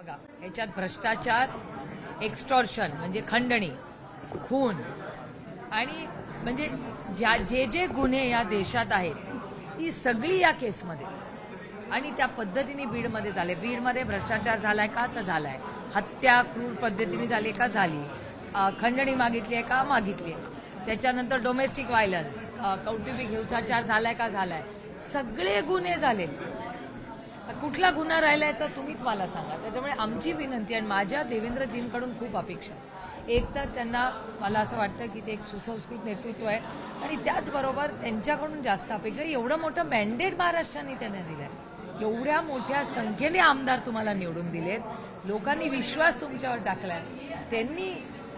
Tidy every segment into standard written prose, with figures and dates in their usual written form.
बघा याच्यात भ्रष्टाचार, एक्स्टॉर्शन म्हणजे खंडणी, खून आणि म्हणजे जे जे गुन्हे या देशात आहेत ती सगळी या केसमध्ये आणि त्या पद्धतीने बीडमध्ये झाले. बीडमध्ये भ्रष्टाचार झालाय का? तर झालाय. हत्या क्रूर पद्धतीने झाली का? झाली. खंडणी मागितली आहे का? मागितली आहे. त्याच्यानंतर डोमेस्टिक व्हायलन्स, कौटुंबिक हिंसाचार झालाय का? झालाय. सगळे गुन्हे झाले. कुठला गुन्हा राहिलाय तर तुम्हीच मला सांगा. त्याच्यामुळे आमची विनंती आणि माझ्या देवेंद्रजींकडून खूप अपेक्षा. एक तर त्यांना मला असं वाटतं की ते एक सुसंस्कृत नेतृत्व आहे आणि त्याचबरोबर त्यांच्याकडून जास्त अपेक्षा. एवढं मोठं मॅन्डेट महाराष्ट्राने त्यांना दिलं आहे, एवढ्या मोठ्या संख्येने आमदार तुम्हाला निवडून दिलेत, लोकांनी विश्वास तुमच्यावर टाकलाय,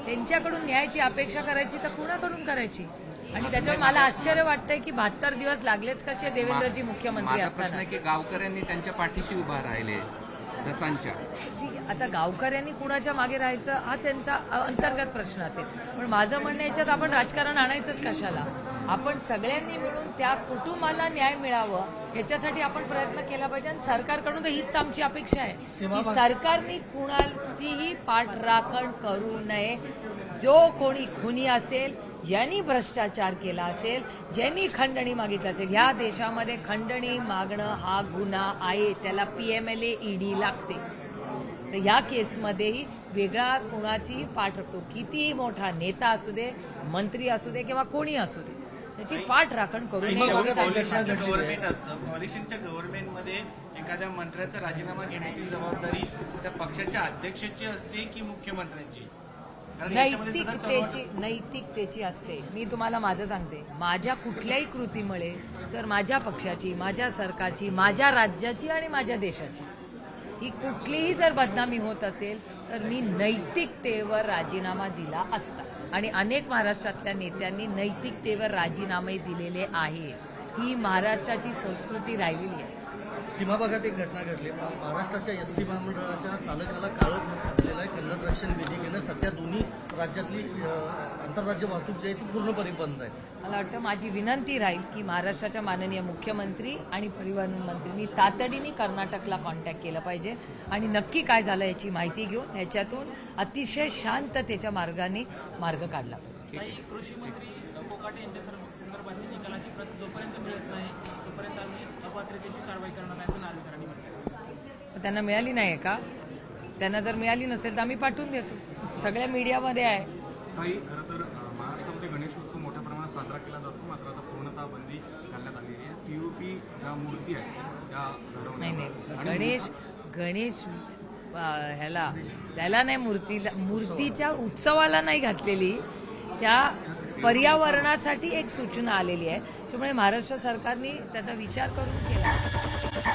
त्यांच्याकडून न्यायाची अपेक्षा करायची तर कुणाकडून करायची? आणि त्याच्यामुळे मला आश्चर्य वाटतंय की 72 दिवस लागलेच कसे देवेंद्रजी मुख्यमंत्री असताना. की गावकऱ्यांनी त्यांच्या पाठीशी उभा राहिले दसांच्या. आता गावकऱ्यांनी कुणाच्या मागे राहायचं हा त्यांचा अंतर्गत प्रश्न असेल, पण माझं म्हणणं याच्यात आपण राजकारण आणायचंच कशाला? आपण सगळ्यांनी मिळून त्या कुटुंबाला न्याय मिळावं याच्यासाठी आपण प्रयत्न केला पाहिजे. आणि सरकारकडून हीच आमची अपेक्षा आहे की सरकारने कुणाचीही पाठराखण करू नये. जो कोणी खुनी असेल, ज्यांनी भ्रष्टाचार केला असेल, ज्यांनी खंडणी मागितली असेल, ह्या देशामध्ये खंडणी मागणं हा गुन्हा आहे, त्याला PMLA ED लागते. तर ह्या केसमध्येही वेगळा कुणाची पाठ राखतो, कितीही मोठा नेता असू दे, मंत्री असू दे किंवा कोणी असू दे, त्याची पाठ राखण करू नये. गव्हर्नमेंट असतं, कॉलिशनच्या गव्हर्नमेंटमध्ये एखाद्या मंत्र्याचा राजीनामा घेण्याची जबाबदारी त्या पक्षाच्या अध्यक्षाची असते की मुख्यमंत्र्यांची? नैतिकतेची असते. मी तुम्हाला माझं सांगते, माझ्या कुठल्याही कृतीमुळे तर माझ्या पक्षाची, माझ्या सरकारची, माझ्या राज्याची आणि माझ्या देशाची ही कुठलीही जर बदनामी होत असेल तर मी नैतिकतेवर राजीनामा दिला असता. आणि अनेक महाराष्ट्रातल्या नेत्यांनी नैतिकतेवर राजीनामे दिलेले आहे. ही महाराष्ट्राची संस्कृती राहिलेली आहे. सीमा भागात एक घटना घडली. महाराष्ट्राच्या एसटी महामंडळाच्या चालकाला काळं फलक असलेला आहे कन्नड रक्षण वेदिकेनं सध्या दोन्ही राज्यातली आंतरराज्य वाहतूक जी आहे ती पूर्णपणे बंद आहे. मला वाटतं माझी विनंती राहील की महाराष्ट्राच्या माननीय मुख्यमंत्री आणि परिवहन मंत्र्यांनी तातडीने कर्नाटकला कॉन्टॅक्ट केलं पाहिजे आणि नक्की काय झालं याची माहिती घेऊन याच्यातून अतिशय शांततेच्या मार्गाने मार्ग काढला पाहिजे. कृषी मंत्री कोकाटे यांच्या संदर्भातली निकालाची प्रत जोपर्यंत मिळत नाही तोपर्यंत आम्ही अपात्रतेची कारवाई करणार नाही असं नागरिकांनी म्हटलं. त्यांना मिळाली नाही का? त्यांना जर मिळाली नसेल तर आम्ही पाठवून देतो. सगळ्या मीडियामध्ये आहे. ताई, खरं तर महाराष्ट्रामध्ये गणेशोत्सव मोठ्या प्रमाणात साजरा केला जातो, मात्र आता पूर्णतः बंदी घालण्यात आलेली आहे. POP ज्या मूर्ती आहेत त्या नाही, गणेश त्याला नाही, मूर्तीच्या उत्सवाला नाही घातलेली, त्या पर्यावरणासाठी एक सूचना आलेली आहे. त्यामुळे महाराष्ट्र सरकारने त्याचा विचार करून केला.